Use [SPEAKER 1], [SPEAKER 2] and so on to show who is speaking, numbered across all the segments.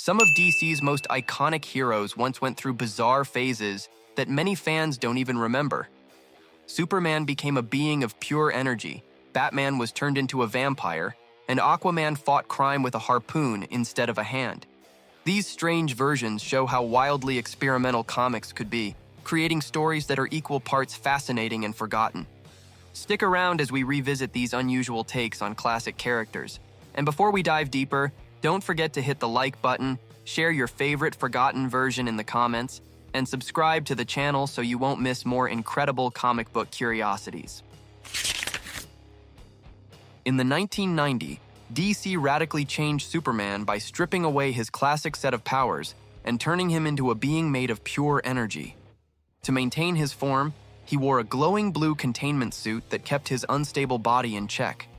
[SPEAKER 1] Some of DC's most iconic heroes once went through bizarre phases that many fans don't even remember. Superman became a being of pure energy, Batman was turned into a vampire, and Aquaman fought crime with a harpoon instead of a hand. These strange versions show how wildly experimental comics could be, creating stories that are equal parts fascinating and forgotten. Stick around as we revisit these unusual takes on classic characters. And before we dive deeper, don't forget to hit the like button, share your favorite forgotten version in the comments, and subscribe to the channel so you won't miss more incredible comic book curiosities. In the 1990s, DC radically changed Superman by stripping away his classic set of powers and turning him into a being made of pure energy. To maintain his form, he wore a glowing blue containment suit that kept his unstable body in check.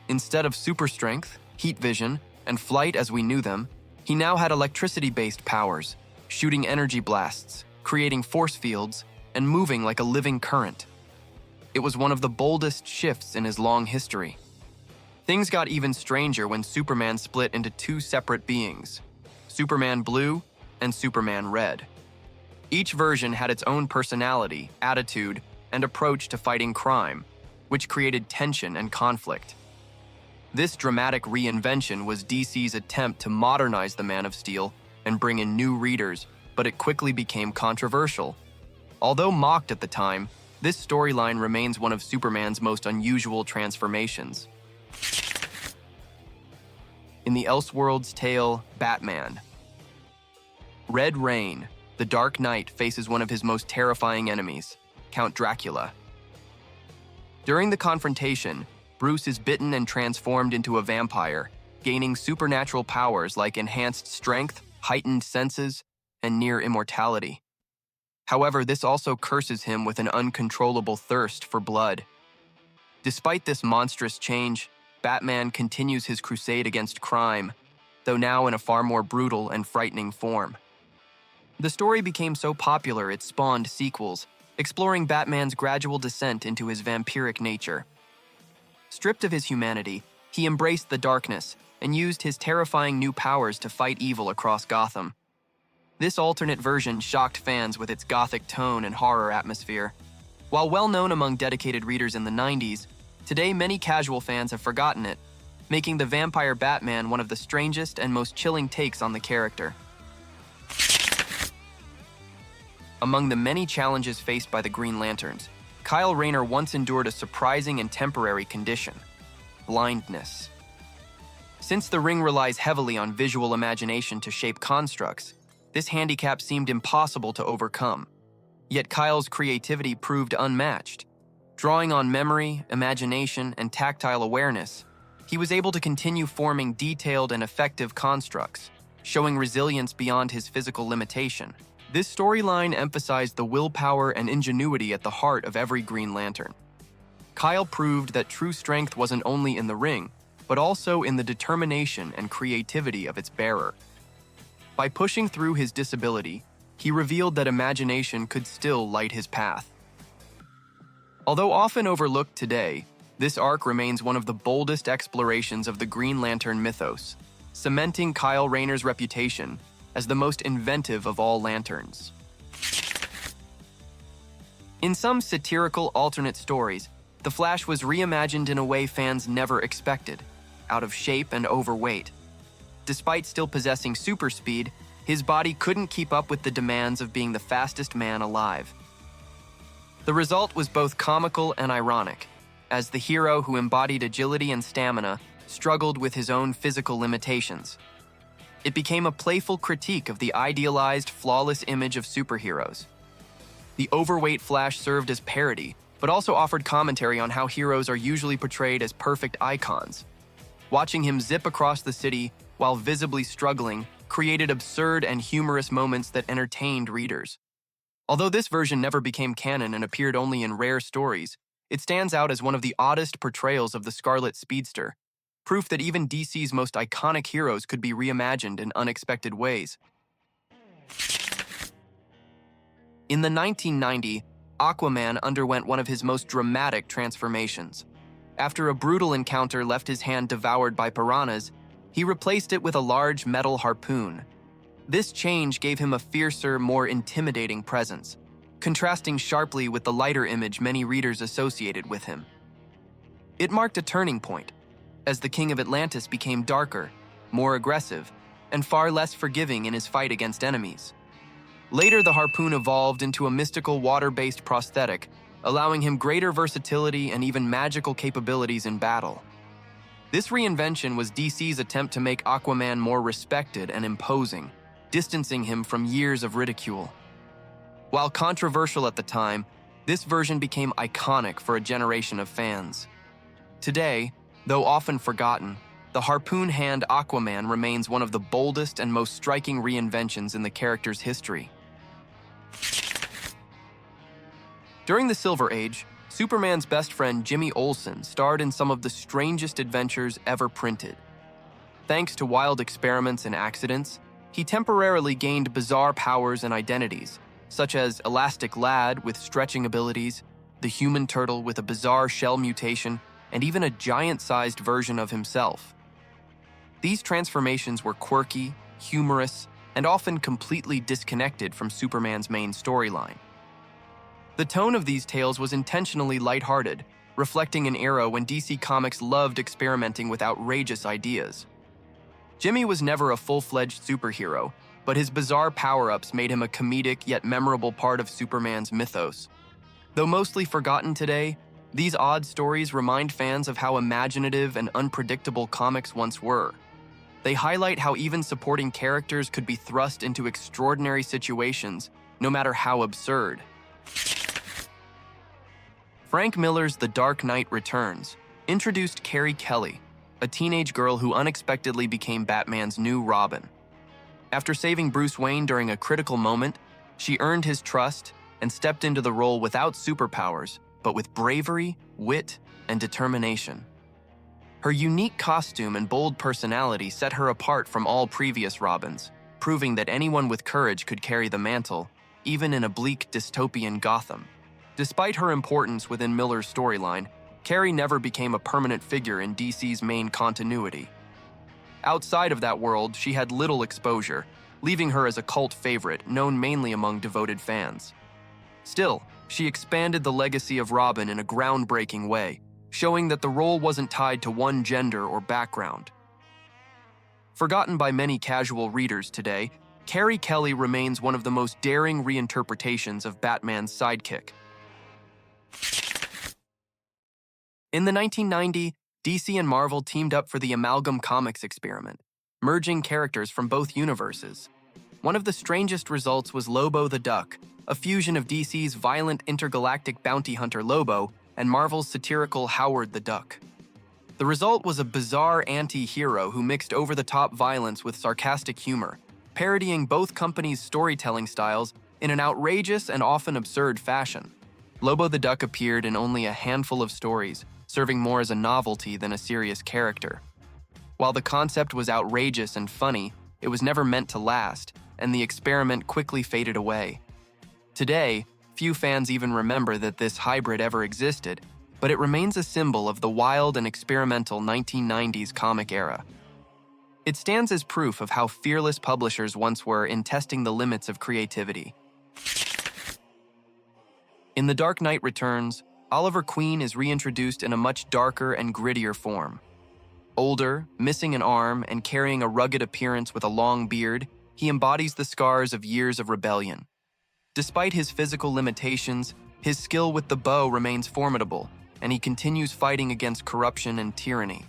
[SPEAKER 1] Instead of super strength, heat vision, and flight as we knew them, he now had electricity-based powers, shooting energy blasts, creating force fields, and moving like a living current. It was one of the boldest shifts in his long history. Things got even stranger when Superman split into two separate beings, Superman Blue and Superman Red. Each version had its own personality, attitude, and approach to fighting crime, which created tension and conflict. This dramatic reinvention was DC's attempt to modernize the Man of Steel and bring in new readers, but it quickly became controversial. Although mocked at the time, this storyline remains one of Superman's most unusual transformations. In the Elseworlds tale, Batman. Red Rain, the Dark Knight, faces one of his most terrifying enemies, Count Dracula. During the confrontation, Bruce is bitten and transformed into a vampire, gaining supernatural powers like enhanced strength, heightened senses, and near immortality. However, this also curses him with an uncontrollable thirst for blood. Despite this monstrous change, Batman continues his crusade against crime, though now in a far more brutal and frightening form. The story became so popular it spawned sequels, exploring Batman's gradual descent into his vampiric nature. Stripped of his humanity, he embraced the darkness and used his terrifying new powers to fight evil across Gotham. This alternate version shocked fans with its gothic tone and horror atmosphere. While well known among dedicated readers in the 90s, today many casual fans have forgotten it, making the vampire Batman one of the strangest and most chilling takes on the character. Among the many challenges faced by the Green Lanterns, Kyle Rayner once endured a surprising and temporary condition: blindness. Since the ring relies heavily on visual imagination to shape constructs, this handicap seemed impossible to overcome. Yet Kyle's creativity proved unmatched. Drawing on memory, imagination, and tactile awareness, he was able to continue forming detailed and effective constructs, showing resilience beyond his physical limitation. This storyline emphasized the willpower and ingenuity at the heart of every Green Lantern. Kyle proved that true strength wasn't only in the ring, but also in the determination and creativity of its bearer. By pushing through his disability, he revealed that imagination could still light his path. Although often overlooked today, this arc remains one of the boldest explorations of the Green Lantern mythos, cementing Kyle Rayner's reputation as the most inventive of all lanterns. In some satirical alternate stories, the Flash was reimagined in a way fans never expected, out of shape and overweight. Despite still possessing super speed, his body couldn't keep up with the demands of being the fastest man alive. The result was both comical and ironic, as the hero who embodied agility and stamina struggled with his own physical limitations. It became a playful critique of the idealized, flawless image of superheroes. The overweight Flash served as parody, but also offered commentary on how heroes are usually portrayed as perfect icons. Watching him zip across the city while visibly struggling created absurd and humorous moments that entertained readers. Although this version never became canon and appeared only in rare stories, it stands out as one of the oddest portrayals of the Scarlet Speedster, proof that even DC's most iconic heroes could be reimagined in unexpected ways. In the 1990s, Aquaman underwent one of his most dramatic transformations. After a brutal encounter left his hand devoured by piranhas, he replaced it with a large metal harpoon, This change gave him a fiercer, more intimidating presence, contrasting sharply with the lighter image many readers associated with him. It marked a turning point, as the King of Atlantis became darker, more aggressive, and far less forgiving in his fight against enemies. Later, the harpoon evolved into a mystical water-based prosthetic, allowing him greater versatility and even magical capabilities in battle. This reinvention was DC's attempt to make Aquaman more respected and imposing, distancing him from years of ridicule. While controversial at the time, this version became iconic for a generation of fans. Today, though often forgotten, the harpoon hand Aquaman remains one of the boldest and most striking reinventions in the character's history. During the Silver Age, Superman's best friend Jimmy Olsen starred in some of the strangest adventures ever printed. Thanks to wild experiments and accidents, he temporarily gained bizarre powers and identities, such as Elastic Lad with stretching abilities, the Human Turtle with a bizarre shell mutation, and even a giant-sized version of himself. These transformations were quirky, humorous, and often completely disconnected from Superman's main storyline. The tone of these tales was intentionally lighthearted, reflecting an era when DC Comics loved experimenting with outrageous ideas. Jimmy was never a full-fledged superhero, but his bizarre power-ups made him a comedic yet memorable part of Superman's mythos. Though mostly forgotten today, these odd stories remind fans of how imaginative and unpredictable comics once were. They highlight how even supporting characters could be thrust into extraordinary situations, no matter how absurd. Frank Miller's The Dark Knight Returns introduced Carrie Kelly, a teenage girl who unexpectedly became Batman's new Robin. After saving Bruce Wayne during a critical moment, she earned his trust and stepped into the role without superpowers, but with bravery, wit, and determination. Her unique costume and bold personality set her apart from all previous Robins, proving that anyone with courage could carry the mantle, even in a bleak dystopian Gotham. Despite her importance within Miller's storyline, Carrie never became a permanent figure in DC's main continuity. Outside of that world, she had little exposure, leaving her as a cult favorite known mainly among devoted fans. Still, she expanded the legacy of Robin in a groundbreaking way, showing that the role wasn't tied to one gender or background. Forgotten by many casual readers today, Carrie Kelly remains one of the most daring reinterpretations of Batman's sidekick. In the 1990s, DC and Marvel teamed up for the Amalgam Comics experiment, merging characters from both universes. One of the strangest results was Lobo the Duck, a fusion of DC's violent intergalactic bounty hunter Lobo and Marvel's satirical Howard the Duck. The result was a bizarre anti-hero who mixed over-the-top violence with sarcastic humor, parodying both companies' storytelling styles in an outrageous and often absurd fashion. Lobo the Duck appeared in only a handful of stories, serving more as a novelty than a serious character. While the concept was outrageous and funny, it was never meant to last, and the experiment quickly faded away. Today, few fans even remember that this hybrid ever existed, but it remains a symbol of the wild and experimental 1990s comic era. It stands as proof of how fearless publishers once were in testing the limits of creativity. In The Dark Knight Returns, Oliver Queen is reintroduced in a much darker and grittier form. Older, missing an arm, and carrying a rugged appearance with a long beard, he embodies the scars of years of rebellion. Despite his physical limitations, his skill with the bow remains formidable, and he continues fighting against corruption and tyranny.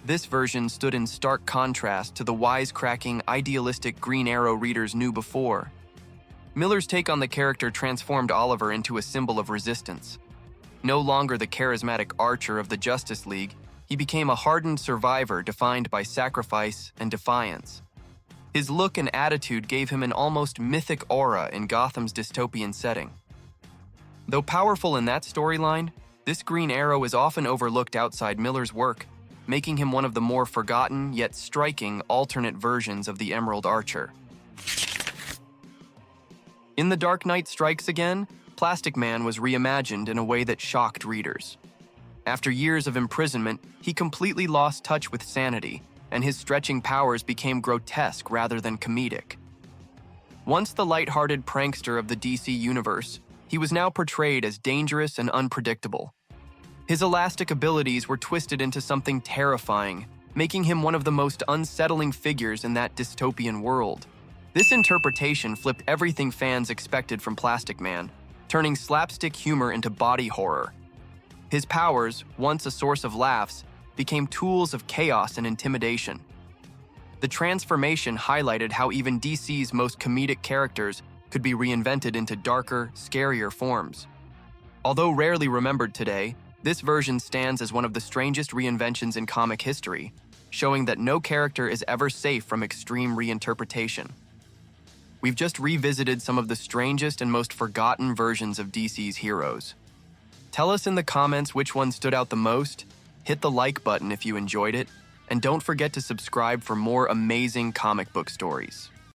[SPEAKER 1] This version stood in stark contrast to the wisecracking, idealistic Green Arrow readers knew before. Miller's take on the character transformed Oliver into a symbol of resistance. No longer the charismatic archer of the Justice League, he became a hardened survivor defined by sacrifice and defiance. His look and attitude gave him an almost mythic aura in Gotham's dystopian setting. Though powerful in that storyline, this Green Arrow is often overlooked outside Miller's work, making him one of the more forgotten yet striking alternate versions of the Emerald Archer. In The Dark Knight Strikes Again, Plastic Man was reimagined in a way that shocked readers. After years of imprisonment, he completely lost touch with sanity, and his stretching powers became grotesque rather than comedic. Once the lighthearted prankster of the DC universe, he was now portrayed as dangerous and unpredictable. His elastic abilities were twisted into something terrifying, making him one of the most unsettling figures in that dystopian world. This interpretation flipped everything fans expected from Plastic Man, turning slapstick humor into body horror. His powers, once a source of laughs, became tools of chaos and intimidation. The transformation highlighted how even DC's most comedic characters could be reinvented into darker, scarier forms. Although rarely remembered today, this version stands as one of the strangest reinventions in comic history, showing that no character is ever safe from extreme reinterpretation. We've just revisited some of the strangest and most forgotten versions of DC's heroes. Tell us in the comments which one stood out the most, hit the like button if you enjoyed it, and don't forget to subscribe for more amazing comic book stories.